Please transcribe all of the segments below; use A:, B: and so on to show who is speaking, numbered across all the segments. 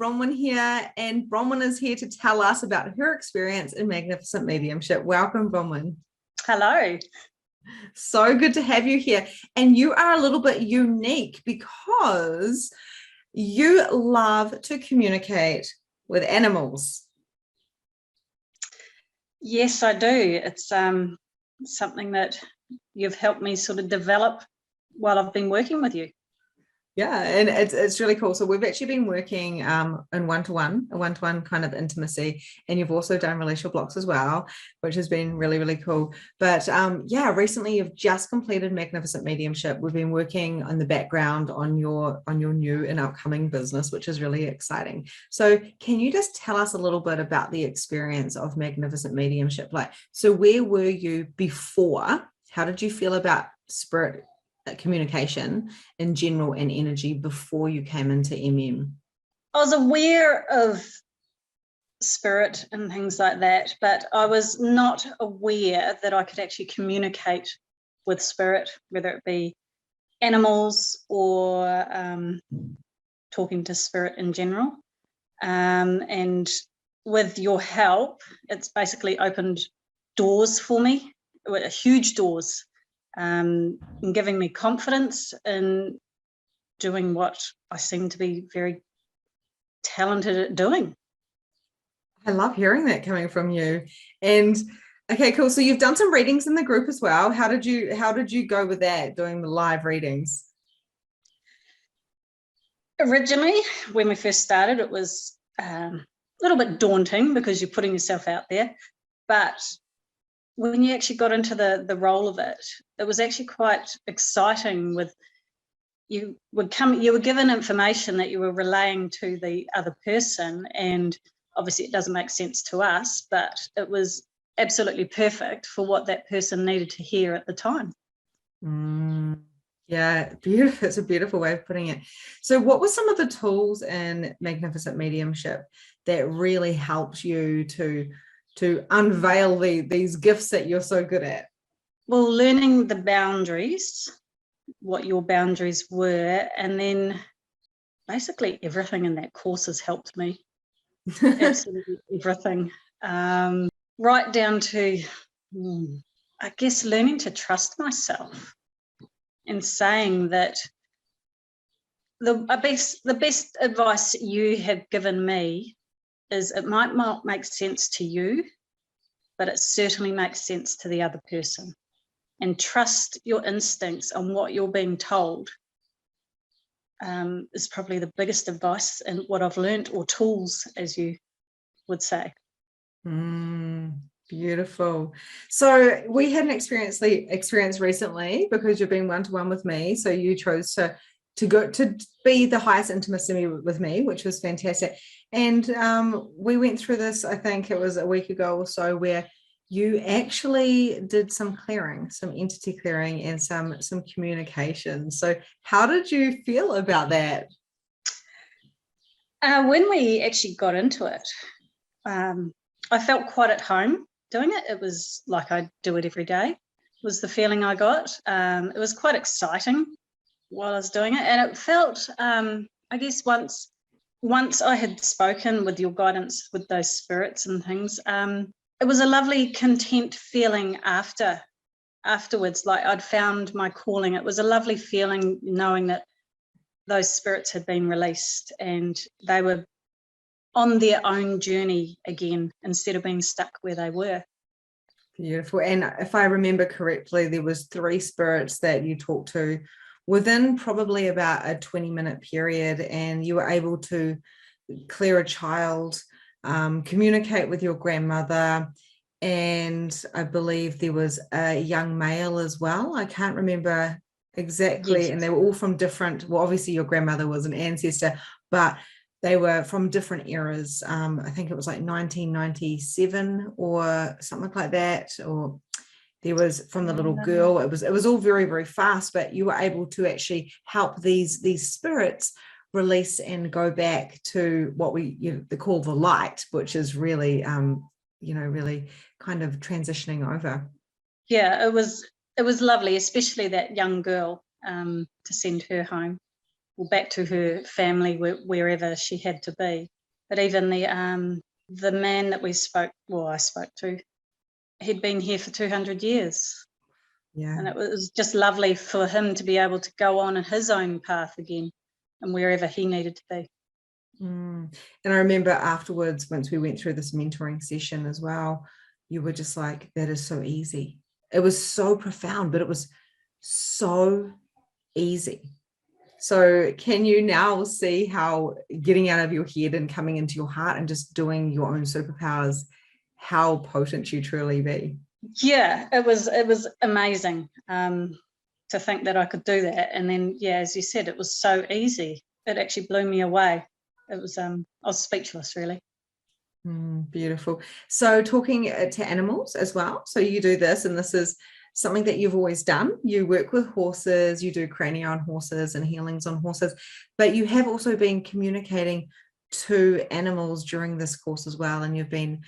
A: Bronwyn here, and Bronwyn is here to tell us about her experience in magnificent mediumship. Welcome, Bronwyn.
B: Hello.
A: So good to have you here. And you are a little bit unique because you love to communicate with animals.
B: Yes, I do. It's something that you've helped me sort of develop while I've been working with you.
A: Yeah, and it's really cool. So we've actually been working in one-to-one kind of intimacy, and you've also done relational blocks as well, which has been really, really cool. But yeah, recently you've just completed Magnificent Mediumship. We've been working on the background on your new and upcoming business, which is really exciting. So can you just tell us a little bit about the experience of Magnificent Mediumship? Like, so where were you before? How did you feel about spirit communication in general and energy before you came into MM?
B: I was aware of spirit and things like that, but I was not aware that I could actually communicate with spirit, whether it be animals or talking to spirit in general. And with your help, it's basically opened doors for me, huge doors. And giving me confidence in doing what I seem to be very talented at doing.
A: I love hearing that coming from you. And okay, cool. So you've done some readings in the group as well. How did you go with that, doing the live readings?
B: Originally, when we first started, it was a little bit daunting because you're putting yourself out there, but when you actually got into the role of it, it was actually quite exciting. With you were given information that you were relaying to the other person, and obviously it doesn't make sense to us, but it was absolutely perfect for what that person needed to hear at the time.
A: Yeah, beautiful. It's a beautiful way of putting it. So what were some of the tools in Magnificent Mediumship that really helped you to unveil these gifts that you're so good at?
B: Well, learning the boundaries, what your boundaries were, and then basically everything in that course has helped me. Absolutely everything. Right down to, I guess, learning to trust myself and saying that the best advice you have given me is it might not make sense to you, but it certainly makes sense to the other person. And trust your instincts on what you're being told is probably the biggest advice and what I've learned, or tools, as you would say.
A: Beautiful. So we had an experience recently because you've been one-to-one with me. So you chose to go to be the highest intimacy with me, which was fantastic. And we went through this, I think it was a week ago or so, where you actually did some clearing, some entity clearing, and some communication. So how did you feel about that?
B: When we actually got into it, I felt quite at home doing it. It was like I do it every day, was the feeling I got. It was quite exciting while I was doing it. And it felt, I guess once I had spoken with your guidance with those spirits and things, it was a lovely content feeling afterwards, like I'd found my calling. It was a lovely feeling knowing that those spirits had been released and they were on their own journey again instead of being stuck where they were.
A: Beautiful. And if I remember correctly, there was 3 spirits that you talked to within probably about a 20-minute period, and you were able to clear a child, communicate with your grandmother, and I believe there was a young male as well. I can't remember exactly. Yes. And they were all from different, well, obviously your grandmother was an ancestor, but they were from different eras. I think it was like 1997 or something like that, or there was from the little girl. It was all very, very fast, but you were able to actually help these spirits release and go back to what they call the light, which is really, really kind of transitioning over.
B: Yeah, it was lovely, especially that young girl, to send her home. or back to her family, wherever she had to be. But even the man that I spoke to, he'd been here for 200 years.
A: Yeah.
B: And it was just lovely for him to be able to go on his own path again and wherever he needed to be.
A: And I remember afterwards, once we went through this mentoring session as well, you were just like, that is so easy. It was so profound, but it was so easy. So can you now see how getting out of your head and coming into your heart and just doing your own superpowers, how potent you truly be?
B: Yeah, it was amazing to think that I could do that. And then, yeah, as you said, it was so easy. It actually blew me away. It was, I was speechless, really.
A: Beautiful. So talking to animals as well. So you do this, and this is something that you've always done. You work with horses, you do crania on horses and healings on horses, but you have also been communicating to animals during this course as well. And you've been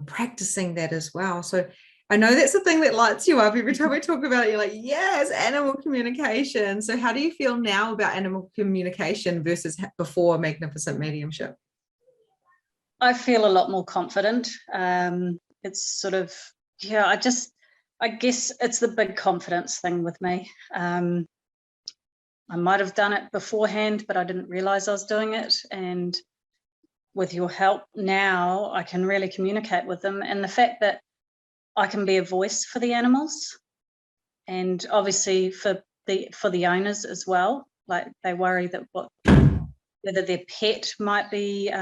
A: practicing that as well. So I know that's the thing that lights you up every time we talk about it. You're like, yes, animal communication. So how do you feel now about animal communication versus before Magnificent Mediumship?
B: I feel a lot more confident. It's sort of, yeah, I guess it's the big confidence thing with me. I might have done it beforehand, but I didn't realize I was doing it. And with your help now, I can really communicate with them. And the fact that I can be a voice for the animals, and obviously for the owners as well. Like, they worry that whether their pet might be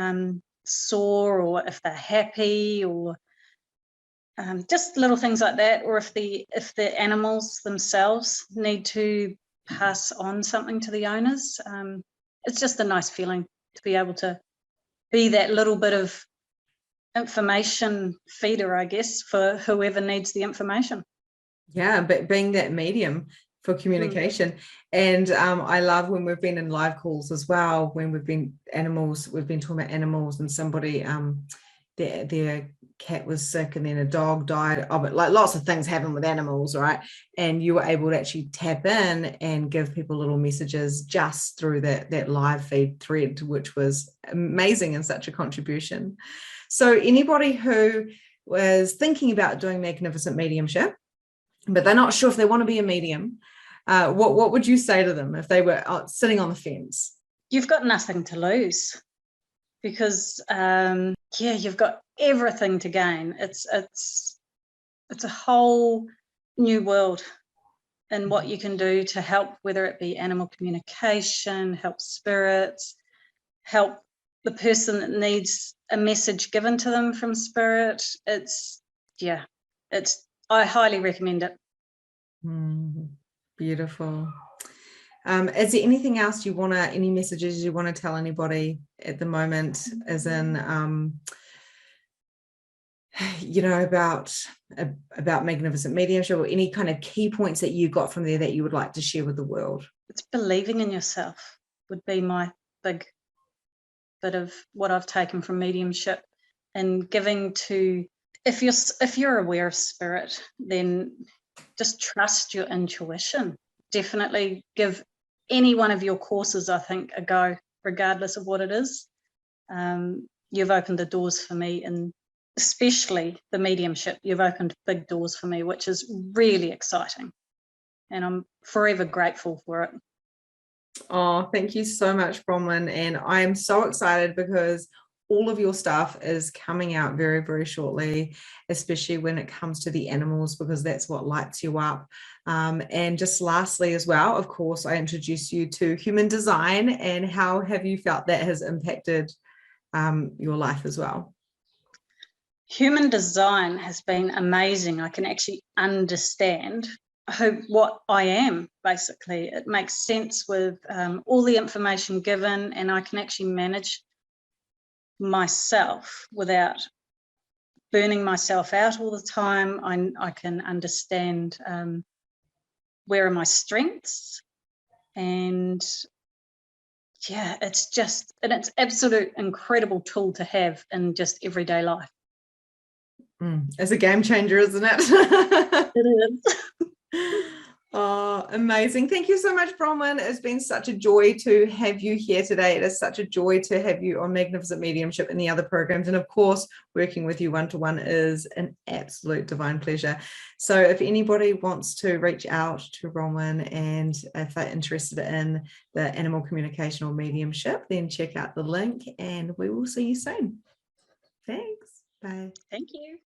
B: sore, or if they're happy, or just little things like that, or if the animals themselves need to pass on something to the owners. It's just a nice feeling to be able to be that little bit of information feeder, I guess, for whoever needs the information.
A: Yeah, but being that medium for communication. And I love when we've been in live calls as well, when we've been talking about animals, and somebody their cat was sick and then a dog died of it. Like, lots of things happen with animals, right? And you were able to actually tap in and give people little messages just through that live feed thread, which was amazing and such a contribution. So anybody who was thinking about doing Magnificent Mediumship, but they're not sure if they want to be a medium, what would you say to them if they were sitting on the fence?
B: You've got nothing to lose, because you've got everything to gain. It's a whole new world in what you can do to help, whether it be animal communication, help spirits, help the person that needs a message given to them from spirit. I highly recommend it.
A: Beautiful. Is there anything else any messages you want to tell anybody at the moment, as in, about Magnificent Mediumship, or any kind of key points that you got from there that you would like to share with the world? It's
B: believing in yourself would be my big bit of what I've taken from mediumship, and giving to, if you're aware of spirit, then just trust your intuition. Definitely give any one of your courses, I think, a go, regardless of what it is. You've opened the doors for me, and especially the mediumship, you've opened big doors for me, which is really exciting, and I'm forever grateful for it.
A: Oh, thank you so much, Bronwyn. And I am so excited because all of your stuff is coming out very, very shortly, especially when it comes to the animals, because that's what lights you up. And just lastly as well, of course, I introduced you to human design, and how have you felt that has impacted your life as well?
B: Human design has been amazing. I can actually understand what I am, basically. It makes sense with all the information given, and I can actually manage myself without burning myself out all the time. I can understand where are my strengths, and it's absolute incredible tool to have in just everyday life.
A: It's a game changer, isn't it?
B: It is.
A: Oh, amazing. Thank you so much, Bronwyn. It's been such a joy to have you here today. It is such a joy to have you on Magnificent Mediumship and the other programs. And of course, working with you one-to-one is an absolute divine pleasure. So if anybody wants to reach out to Bronwyn and if they're interested in the animal communication or mediumship, then check out the link and we will see you soon. Thanks. Bye.
B: Thank you.